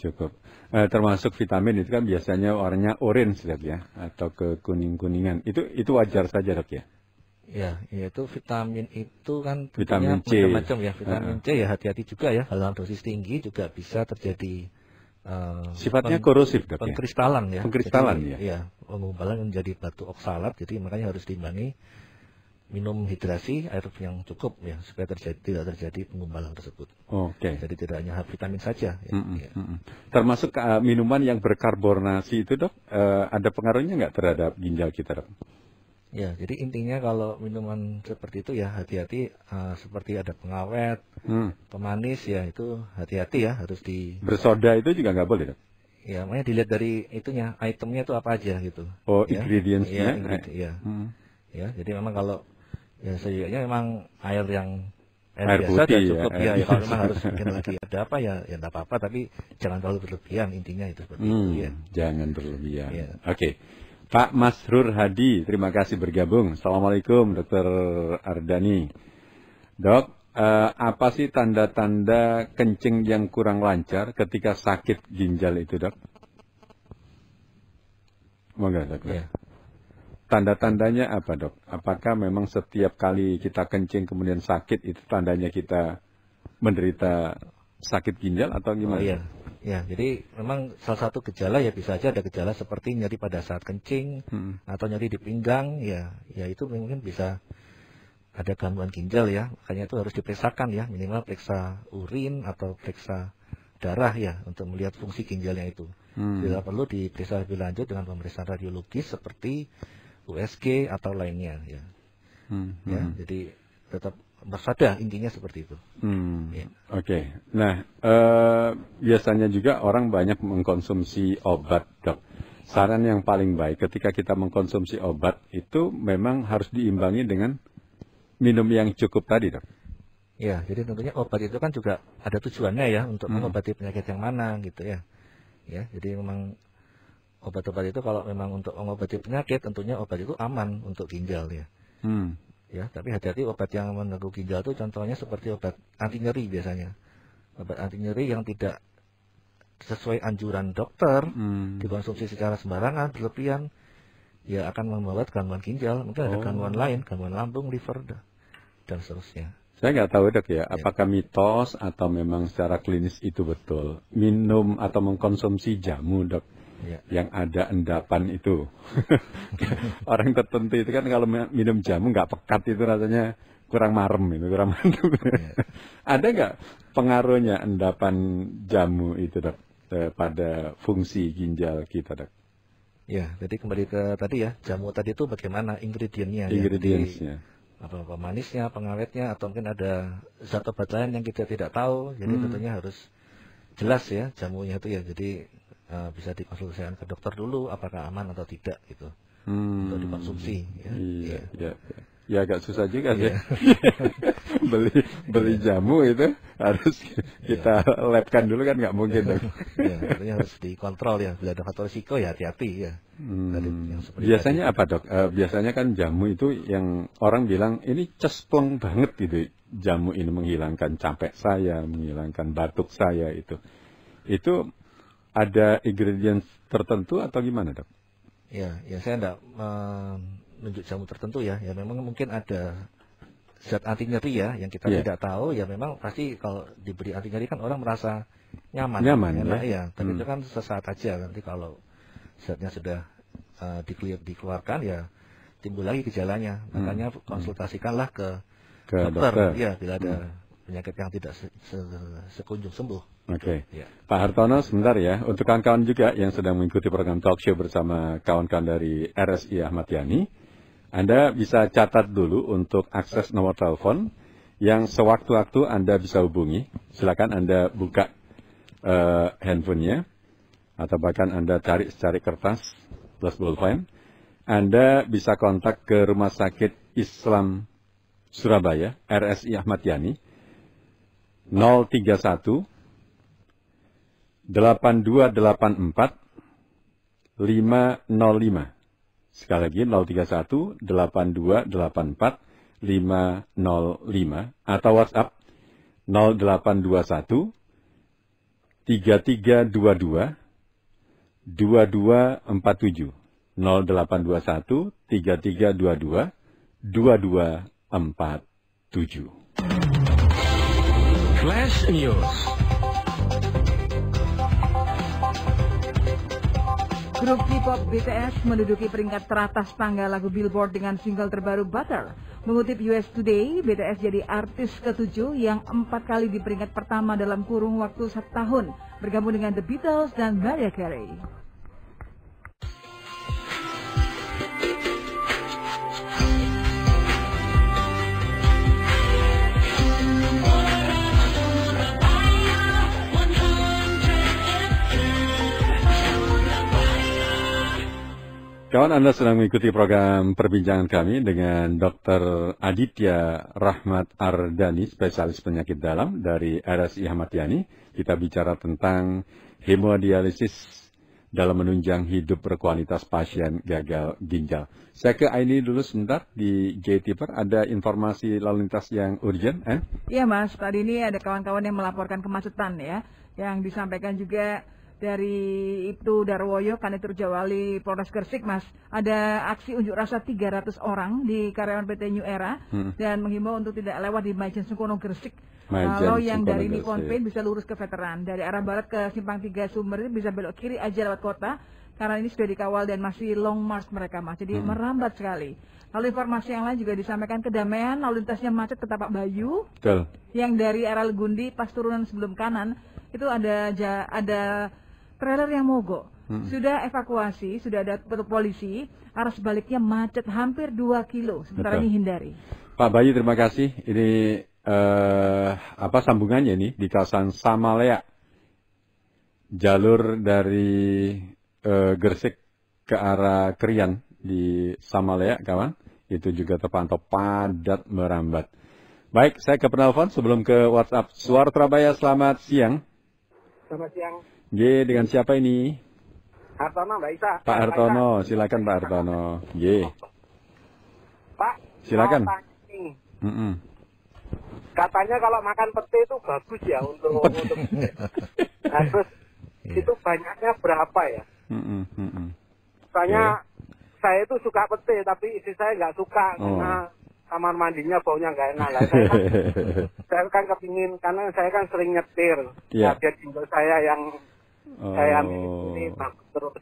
Cukup. Termasuk vitamin itu kan biasanya warnanya orange ya, atau ke kuning-kuningan. Itu wajar saja Dok ya? Ya, itu vitamin itu kan vitamin C macam-macam ya. Vitamin C ya hati-hati juga ya, dalam dosis tinggi juga bisa terjadi sifatnya korosif Dok ya? Pengkristalan ya. Pengkristalan ya. Iya, penggumpalan menjadi batu oksalat, jadi makanya harus diimbangi minum hidrasi air yang cukup ya, supaya tidak terjadi penggumpalan tersebut. Oke. Jadi tidak hanya vitamin saja ya. Termasuk minuman yang berkarbonasi itu Dok, ada pengaruhnya nggak terhadap ginjal kita Dok? Ya, jadi intinya kalau minuman seperti itu ya hati-hati, seperti ada pengawet, pemanis ya, itu hati-hati ya, harus bersoda itu juga nggak boleh Dok? Ya, makanya dilihat dari itunya, itemnya itu apa aja gitu. Oh, ya. Ingredients-nya. Ya. Ya, jadi memang kalau ya sejujurnya memang air air biasa putih, dan cukup ya. Kalau memang harus bikin lagi ada apa ya enggak apa-apa, tapi jangan terlalu berlebihan, intinya itu seperti itu ya. Jangan berlebihan. Ya. Oke. Pak Masrur Hadi, terima kasih bergabung. Assalamualaikum Dr. Ardani. Dok, apa sih tanda-tanda kencing yang kurang lancar ketika sakit ginjal itu, Dok? Moga, Dok. Ya. Tanda-tandanya apa, Dok? Apakah memang setiap kali kita kencing kemudian sakit itu tandanya kita menderita sakit ginjal atau gimana? Oh, iya. Ya, jadi memang salah satu gejala ya bisa aja ada gejala seperti nyeri pada saat kencing atau nyeri di pinggang, ya itu mungkin bisa ada gangguan ginjal ya. Makanya itu harus diperiksakan ya, minimal periksa urin atau periksa darah ya untuk melihat fungsi ginjalnya itu. Bila perlu diperiksa lebih lanjut dengan pemeriksaan radiologis seperti USG atau lainnya ya. Ya, jadi tetap waspada, intinya seperti itu. Ya. Oke. Nah, biasanya juga orang banyak mengkonsumsi obat, Dok. Saran yang paling baik ketika kita mengkonsumsi obat itu memang harus diimbangi dengan minum yang cukup tadi, Dok. Ya, jadi tentunya obat itu kan juga ada tujuannya ya untuk mengobati penyakit yang mana gitu ya. Ya, jadi memang obat-obat itu kalau memang untuk mengobati penyakit, tentunya obat itu aman untuk ginjal ya. Ya, tapi hati-hati obat yang mengganggu ginjal itu contohnya seperti obat anti nyeri biasanya. Obat anti nyeri yang tidak sesuai anjuran dokter, dikonsumsi secara sembarangan, berlebihan, ya akan membuat gangguan ginjal. Mungkin ada gangguan lain, gangguan lambung, liver, dan seterusnya. Saya nggak tahu, Dok ya, apakah mitos atau memang secara klinis itu betul. Minum atau mengkonsumsi jamu, Dok. Ya. Yang ada endapan itu. Orang tertentu itu kan kalau minum jamu nggak pekat itu rasanya kurang marem itu, kurang mantap. Ya. Ada nggak pengaruhnya endapan jamu itu, Dok, pada fungsi ginjal kita, Dok? Ya, jadi kembali ke tadi ya, jamu tadi itu bagaimana ingredientnya. Ingredientsnya. Apa pemanisnya, pengawetnya, atau mungkin ada zat obat lain yang kita tidak tahu. Jadi tentunya harus jelas ya jamunya itu ya. Jadi bisa dikonsultasikan ke dokter dulu apakah aman atau tidak gitu untuk dikonsumsi ya. Ya agak susah juga sih. beli jamu itu harus kita labkan dulu kan nggak mungkin, Dok. Ya, tentunya harus dikontrol ya, bila ada faktor risiko ya hati-hati ya. Biasanya apa, Dok? Biasanya kan jamu itu yang orang bilang ini cespleng banget gitu. Jamu ini menghilangkan capek saya, menghilangkan batuk saya itu ada ingredients tertentu atau gimana, Dok? Ya saya tidak menunjuk jamu tertentu ya. Ya memang mungkin ada zat anti nyeri ya yang kita tidak tahu. Ya memang pasti kalau diberi anti nyeri kan orang merasa nyaman enak, ya. Tapi itu kan sesaat aja. Nanti kalau zatnya sudah dikeluarkan ya timbul lagi gejalanya. Makanya konsultasikanlah ke dokter. Ya bila ada penyakit yang tidak sekunjung sembuh. Oke. Ya. Pak Hartono sebentar ya, untuk kawan-kawan juga yang sedang mengikuti program talk show bersama kawan-kawan dari RSI Ahmad Yani, Anda bisa catat dulu untuk akses nomor telepon yang sewaktu-waktu Anda bisa hubungi. Silakan Anda buka handphonenya atau bahkan Anda cari secari kertas plus pulpen. Anda bisa kontak ke Rumah Sakit Islam Surabaya RSI Ahmad Yani 031 8284 505. Sekali lagi 031 8284 505 atau WhatsApp 0821 3322 2247 0821 3322 2247. Flash News. Grup K-pop BTS menduduki peringkat teratas tangga lagu Billboard dengan single terbaru Butter. Mengutip US Today, BTS jadi artis ke-7 yang 4 kali di peringkat pertama dalam kurung waktu 1 tahun, bergabung dengan The Beatles dan Mariah Carey. Kawan, Anda sedang mengikuti program perbincangan kami dengan Dr. Aditya Rahmat Ardani, spesialis penyakit dalam dari RSI Ahmad Yani. Kita bicara tentang hemodialisis dalam menunjang hidup berkualitas pasien gagal ginjal. Saya ke Aini dulu sebentar di JTiper. Ada informasi lalu lintas yang urgent, Iya Mas, tadi ini ada kawan-kawan yang melaporkan kemacetan ya, yang disampaikan juga dari Ibtu Darwoyo, Kanitur Jawali Polres Gresik, Mas. Ada aksi unjuk rasa 300 orang di karyawan PT New Era dan menghimbau untuk tidak lewat di Majen Sungkono Gresik. Kalau yang dari Nippon Paint bisa lurus ke Veteran, dari arah barat ke Simpang 3 Sumber bisa belok kiri aja lewat kota, karena ini sudah dikawal dan masih long march mereka, Mas. Jadi merambat sekali. Lalu informasi yang lain juga disampaikan kedamaian, lalu lintasnya macet ke Tapak Bayu. Betul. Yang dari arah Legundi pas turunan sebelum kanan itu ada trailer yang mogok. Sudah evakuasi, sudah ada polisi, arah sebaliknya macet hampir 2 kilo. Sementara ini hindari. Pak Bayu, terima kasih. Ini sambungannya nih di kawasan Samalea. Jalur dari Gresik ke arah Krian di Samalea, kawan. Itu juga terpantau padat merambat. Baik, saya ke penelpon sebelum ke WhatsApp. Suara Surabaya, selamat siang. Selamat siang. Dengan siapa ini? Hartono, Mbak Isa. Pak Hartono, silakan Pak Hartono. Pak, silakan. Katanya kalau makan pete itu bagus ya untuk nah, terus itu banyaknya berapa ya? Soalnya saya itu suka pete, tapi istri saya nggak suka karena kamar mandinya baunya nggak enak lah. Saya kan kepingin, karena saya kan sering nyetir. Ya, biar ginjal saya yang saya ini bagus terus.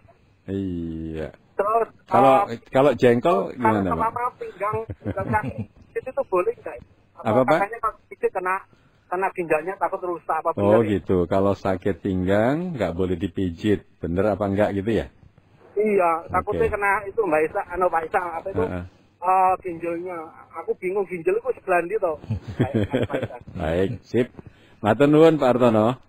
Iya. Terus kalau jengkol gimana, Pak? Kalau pinggang itu tuh boleh nggak? Apa, Pak? Katanya kalau itu kena ginjalnya takut rusak apa benar? Oh gitu. Kalau sakit pinggang nggak boleh dipijit, bener apa enggak gitu ya? Iya, takutnya kena itu Mbak Isa, Pak Isa apa itu? Ginjalnya. Aku bingung ginjal itu sebelah ndi toh. Baik, sip. Matur nuwun Pak Hartono.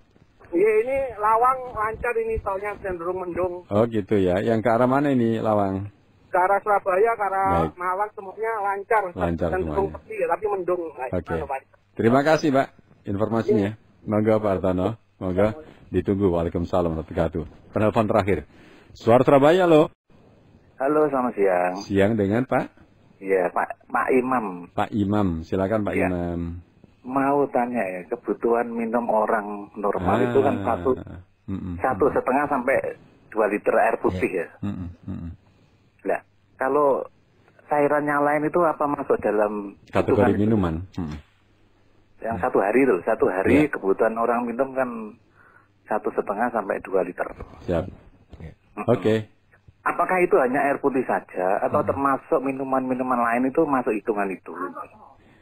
Iya, ini Lawang lancar ini tolnya cenderung mendung. Oh gitu ya. Yang ke arah mana ini Lawang? Ke arah Surabaya, ke arah Malang semuanya lancar. Lancar cenderung semuanya. sepi ya, tapi mendung. Oke. Terima kasih Pak informasinya. Monggo Pak Hartono. Monggo ditunggu. Waalaikumsalam warahmatullahi wabarakatuh. Penelpon terakhir. Suara Surabaya loh. Halo, selamat siang. Siang dengan Pak? Iya, Pak Imam. Pak Imam, silakan Pak Imam. Mau tanya ya, kebutuhan minum orang normal itu kan 1,5 sampai 2 liter air putih ya. Nah, kalau cairan yang lain itu apa masuk dalam kategori minuman? Yang satu hari kebutuhan orang minum kan 1,5 sampai 2 liter. Siap. Oke. Apakah itu hanya air putih saja atau termasuk minuman-minuman lain itu masuk hitungan itu?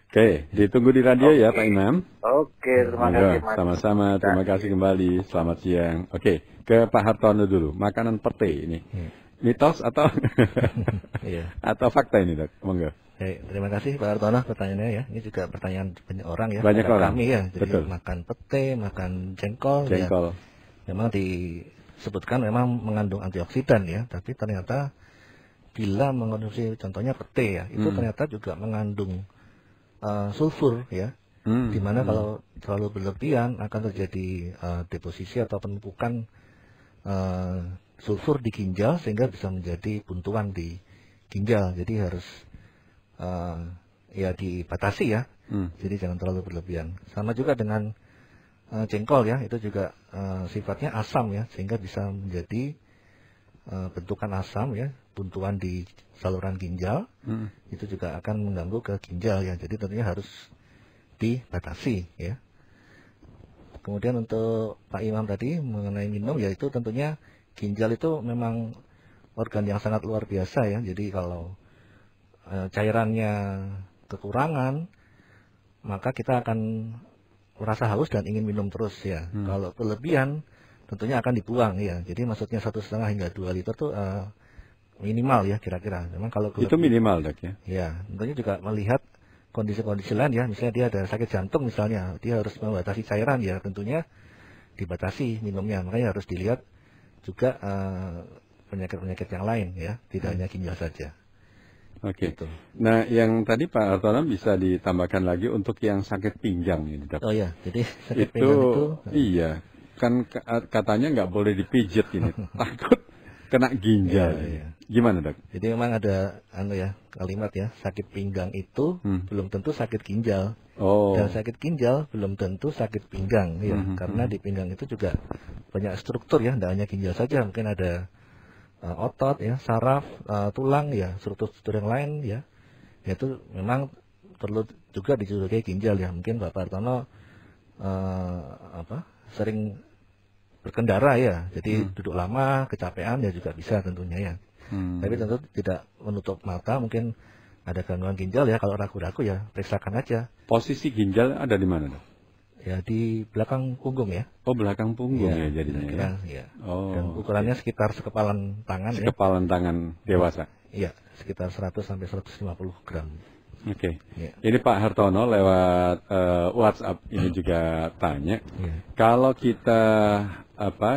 Oke, ditunggu di radio ya Pak Imam. Oke, terima kasih. Sama-sama, terima kasih kembali. Selamat siang. Oke, ke Pak Hartono dulu. Makanan pete ini. Mitos atau atau fakta ini, Dok? Monggo. Terima kasih Pak Hartono pertanyaannya ya. Ini juga pertanyaan banyak orang ya. Banyak orang. Kami ya. Jadi betul. Makan pete, makan jengkol. Ya, memang disebutkan memang mengandung antioksidan ya. Tapi ternyata bila mengonsumsi contohnya pete ya, itu ternyata juga mengandung sulfur ya, dimana kalau terlalu berlebihan akan terjadi deposisi atau penumpukan sulfur di ginjal sehingga bisa menjadi buntuan di ginjal. Jadi harus ya dibatasi ya. Jadi jangan terlalu berlebihan. Sama juga dengan jengkol ya, itu juga sifatnya asam ya, sehingga bisa menjadi bentukan asam ya, buntuan di saluran ginjal, itu juga akan mengganggu ke ginjal ya. Jadi tentunya harus dibatasi ya. Kemudian untuk Pak Imam tadi mengenai minum, yaitu tentunya ginjal itu memang organ yang sangat luar biasa ya. Jadi kalau cairannya kekurangan, maka kita akan merasa haus dan ingin minum terus ya. Kalau kelebihan tentunya akan dibuang ya. Jadi maksudnya 1,5 hingga 2 liter tuh minimal ya kira-kira. Memang kalau itu minimal Dok ya. Ya, tentunya juga melihat kondisi-kondisi lain ya. Misalnya dia ada sakit jantung misalnya, dia harus membatasi cairan ya, tentunya dibatasi minumnya. Makanya harus dilihat juga penyakit-penyakit yang lain ya, tidak hanya ginjal saja. Oke. Gitu. Nah, yang tadi Pak Hartono bisa ditambahkan lagi untuk yang sakit pinggang ini, Dok. Oh ya, jadi sakit pinggang itu iya, kan katanya nggak boleh dipijit ini, takut kena ginjal. Iya. Gimana, Dok? Jadi memang ada kalimat ya, sakit pinggang itu belum tentu sakit ginjal. Dan sakit ginjal belum tentu sakit pinggang ya, karena di pinggang itu juga banyak struktur ya, tidak hanya ginjal saja, mungkin ada otot ya, saraf, tulang ya, struktur-struktur yang lain ya. Itu memang perlu juga dijuluki ginjal ya. Mungkin Bapak Hartono sering berkendara ya, jadi duduk lama, kecapean ya juga bisa tentunya ya. Tapi tentu tidak menutup mata, mungkin ada gangguan ginjal ya, kalau ragu-ragu ya periksakan aja. Posisi ginjal ada di mana, Dok? Ya di belakang punggung ya. Oh, belakang punggung ya jadinya ya. Dan ukurannya sekitar sekepalan tangan ya. Sekepalan tangan dewasa. Iya, sekitar 100 sampai 150 gram. Oke. Ya. Ini Pak Hartono lewat WhatsApp ini juga tanya, kalau kita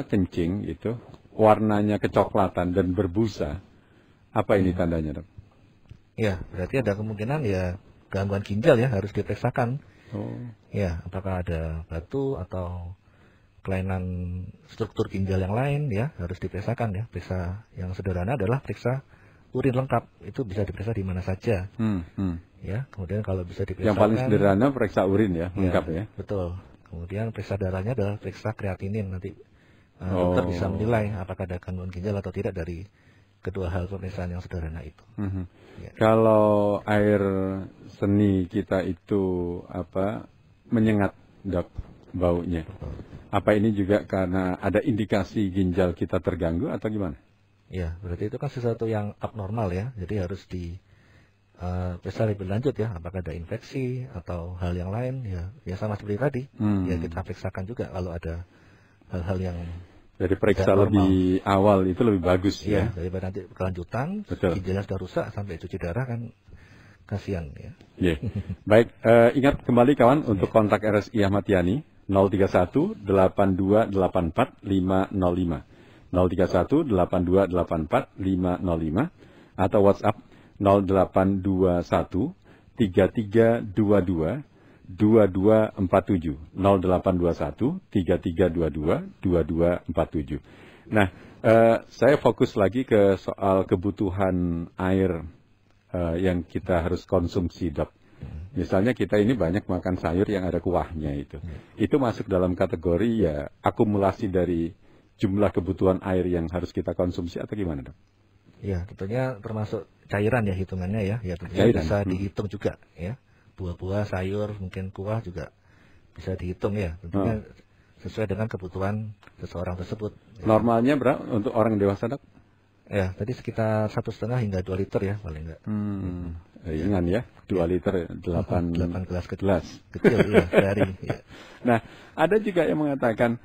kencing itu warnanya kecoklatan dan berbusa, apa ini tandanya, Dok? Ya, berarti ada kemungkinan ya gangguan ginjal ya, harus diperiksakan. Ya, apakah ada batu atau kelainan struktur ginjal yang lain ya, harus diperiksakan ya. Periksa yang sederhana adalah periksa urin lengkap, itu bisa diperiksa di mana saja. Ya, kemudian kalau bisa diperiksa. Yang paling sederhana periksa urin ya, lengkap ya. Betul. Kemudian periksa darahnya adalah periksa kreatinin, nanti dokter bisa menilai apakah ada gangguan ginjal atau tidak dari kedua hal pemeriksaan yang sederhana itu. Ya. Kalau air seni kita itu menyengat, Dok, baunya. Apa ini juga karena ada indikasi ginjal kita terganggu atau gimana? Ya, berarti itu kan sesuatu yang abnormal ya. Jadi harus periksa lebih lanjut ya, apakah ada infeksi atau hal yang lain ya sama seperti tadi. Ya kita periksakan juga kalau ada hal-hal yang jadi periksa lebih awal itu lebih bagus ya. Daripada nanti kelanjutan, ginjalnya sudah rusak sampai cuci darah kan kasihan ya. Baik, ingat kembali kawan untuk kontak RSI Ahmad Yani 031 8284 505 031 8284 505 atau WhatsApp 0821 3322 2247 0821 3322 2247. Nah, saya fokus lagi ke soal kebutuhan air yang kita harus konsumsi, Dok. Misalnya kita ini banyak makan sayur yang ada kuahnya itu. Itu masuk dalam kategori ya akumulasi dari jumlah kebutuhan air yang harus kita konsumsi atau gimana, Dok? Ya, tentunya termasuk cairan ya hitungannya ya. Ya tentunya bisa dihitung juga ya. Buah-buah, sayur, mungkin kuah juga bisa dihitung ya. Tentunya sesuai dengan kebutuhan seseorang tersebut. Normalnya berapa untuk orang dewasa, Dok? Ya, tadi sekitar 1,5 hingga 2 liter ya paling enggak. Ringan ya, 2 liter 8 gelas kecil ya, sehari. Ya. Nah, ada juga yang mengatakan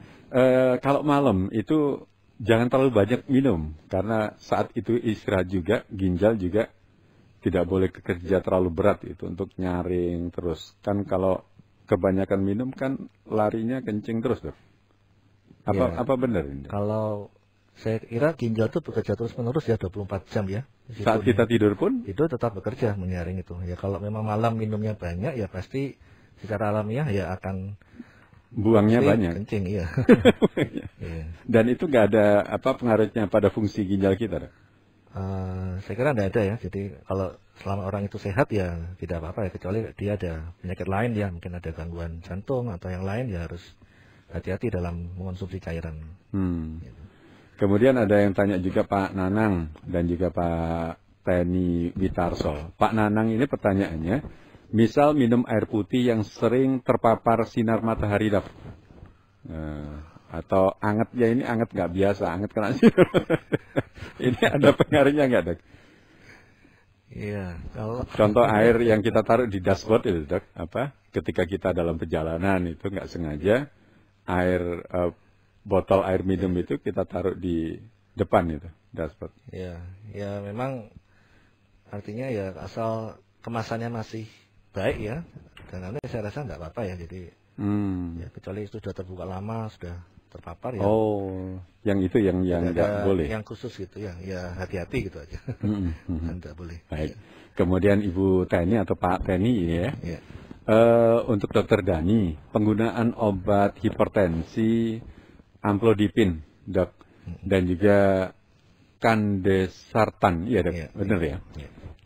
kalau malam itu jangan terlalu banyak minum karena saat itu istirahat juga, ginjal juga tidak boleh kerja terlalu berat itu untuk nyaring terus. Kan kalau kebanyakan minum kan larinya kencing terus, Dok. Apa benar ini? Kalau saya kira ginjal itu bekerja terus-menerus ya 24 jam ya. Saat kita tidur pun? Itu tetap bekerja menyaring itu. Ya kalau memang malam minumnya banyak ya pasti secara alamiah ya akan buangnya banyak. Kencing, iya. Dan itu nggak ada pengaruhnya pada fungsi ginjal kita, Dok? Saya kira tidak ada ya. Jadi kalau selama orang itu sehat ya tidak apa-apa ya, kecuali dia ada penyakit lain ya, mungkin ada gangguan jantung atau yang lain ya harus hati-hati dalam mengonsumsi cairan. Gitu. Kemudian ada yang tanya juga Pak Nanang dan juga Pak Teni Witarso. Pak Nanang ini pertanyaannya, misal minum air putih yang sering terpapar sinar matahari, Dok. Atau anget ya, ini anget nggak biasa, anget kena sinar. Ini ada pengaruhnya nggak, Dok? Iya, kalau contoh air yang kita taruh di dashboard itu, Dok, ketika kita dalam perjalanan itu nggak sengaja air botol air minum itu kita taruh di depan itu dashboard. Ya memang artinya ya asal kemasannya masih baik ya, dan nanti saya rasa nggak apa-apa ya. Jadi ya kecuali itu sudah terbuka lama, sudah terpapar ya. Oh, yang itu yang nggak boleh. Yang khusus gitu ya, ya hati-hati gitu aja. Nggak boleh. Baik. Kemudian Ibu Teni atau Pak Teni ya. Untuk Dokter Dani, penggunaan obat hipertensi amlodipin, Dok, dan juga kandesartan, iya Dok, benar ya?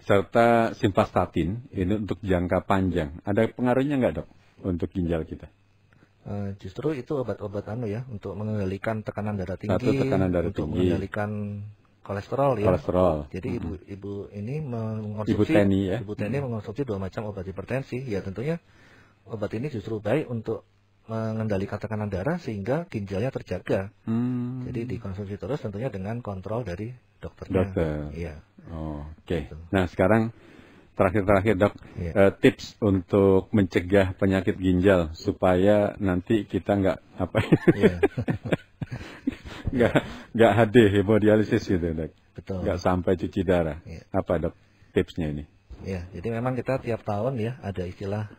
Serta simvastatin ini untuk jangka panjang. Ada pengaruhnya nggak Dok untuk ginjal kita? Justru itu obat-obat ya untuk mengendalikan tekanan darah tinggi, untuk mengendalikan kolesterol ya. Jadi ibu ini mengonsumsi, Ibu Teni mengonsumsi 2 macam obat hipertensi. Ya tentunya obat ini justru baik untuk mengendalikan tekanan darah sehingga ginjalnya terjaga. Jadi dikonsumsi terus tentunya dengan kontrol dari dokternya. Iya. Oke. Nah sekarang terakhir Dok, tips untuk mencegah penyakit ginjal supaya nanti kita nggak nggak HD hemodialisis gitu Dok. Betul. Nggak sampai cuci darah. Apa Dok tipsnya ini? Ya, jadi memang kita tiap tahun ya ada istilah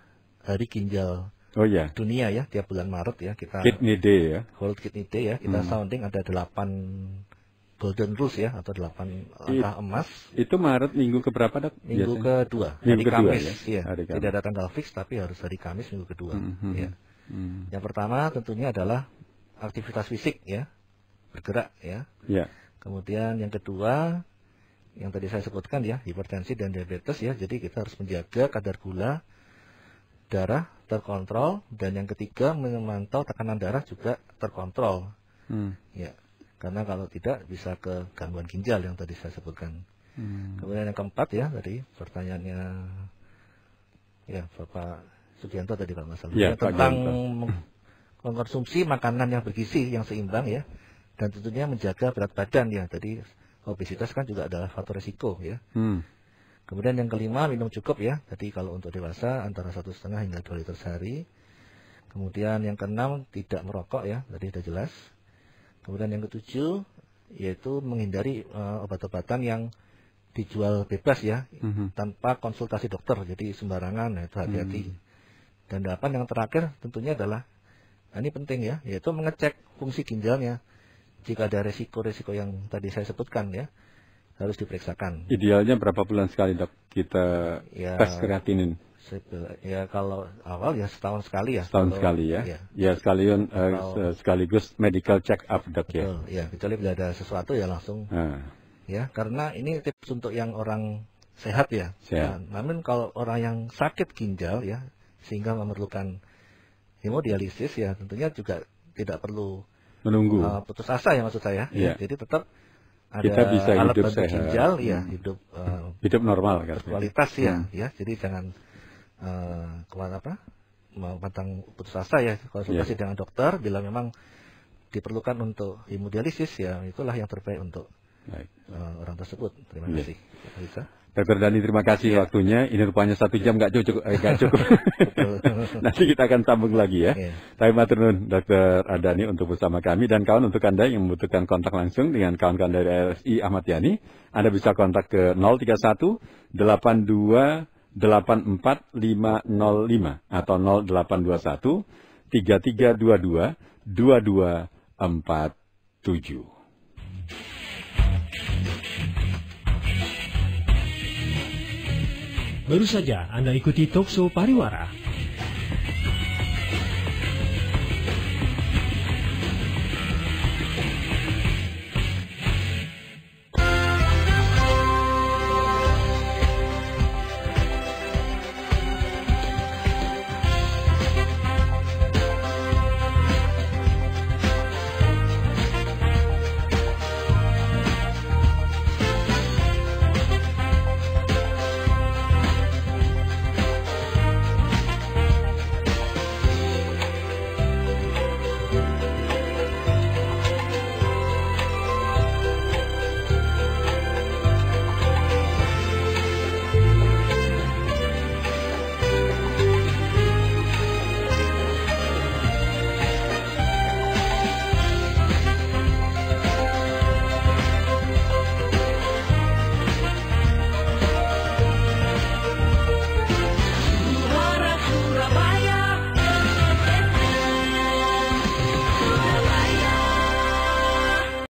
Hari Ginjal Dunia ya, tiap bulan Maret ya kita Kidney Day ya. World Kidney Day ya, kita sounding ada 8 Golden Rules ya, atau 8 langkah emas. Itu Maret minggu keberapa Dok? Minggu kedua, hari Kamis ya. Tidak ada tanggal fix tapi harus hari Kamis minggu kedua. Ya. Yang pertama tentunya adalah aktivitas fisik ya, bergerak ya. Kemudian yang kedua yang tadi saya sebutkan ya, hipertensi dan diabetes ya. Jadi kita harus menjaga kadar gula darah terkontrol, dan yang ketiga memantau tekanan darah juga terkontrol. Ya. Karena kalau tidak bisa ke gangguan ginjal yang tadi saya sebutkan. Kemudian yang keempat ya, tadi pertanyaannya ya Bapak Sugianto tadi kalau nggak salah tentang mengkonsumsi makanan yang bergizi, yang seimbang ya, dan tentunya menjaga berat badan ya. Tadi obesitas kan juga adalah faktor risiko ya. Kemudian yang kelima, minum cukup ya. Tadi kalau untuk dewasa antara 1,5 hingga 2 liter sehari. Kemudian yang keenam, tidak merokok ya, tadi sudah jelas. Kemudian yang ketujuh, yaitu menghindari obat-obatan yang dijual bebas ya, tanpa konsultasi dokter, jadi sembarangan, nah itu hati-hati. Dan 8 yang terakhir tentunya adalah, ini penting ya, yaitu mengecek fungsi ginjalnya. Jika ada resiko-resiko yang tadi saya sebutkan ya, harus diperiksakan. Idealnya berapa bulan sekali Dok kita tes kreatinin? Ya kalau awal ya setahun sekali ya. Setahun sekali ya. Ya sekaligus medical check up Dok ya. Betul, ya kecuali bila ada sesuatu ya langsung. Ya karena ini tips untuk yang orang sehat ya. Nah, namun kalau orang yang sakit ginjal ya, sehingga memerlukan hemodialisis ya, tentunya juga tidak perlu menunggu putus asa ya maksud saya. Ya, jadi tetap ada kita bisa alat hidup bantu sehat, ginjal ya, hidup normal kan. Berkualitas ya. Jadi jangan tentang putus asa ya, konsultasi dengan dokter bila memang diperlukan untuk hemodialisis ya, itulah yang terbaik untuk orang tersebut. Terima kasih. Dokter Dani, terima kasih waktunya. Ini rupanya 1 jam nggak cukup. Nanti kita akan sambung lagi ya. Tapi matur nuwun Dokter Dani untuk bersama kami, dan kawan, untuk Anda yang membutuhkan kontak langsung dengan kawan-kawan dari RSI Ahmad Yani, Anda bisa kontak ke 031 82 84505 atau 0821 3322 2247. Baru saja Anda ikuti talkshow Pariwara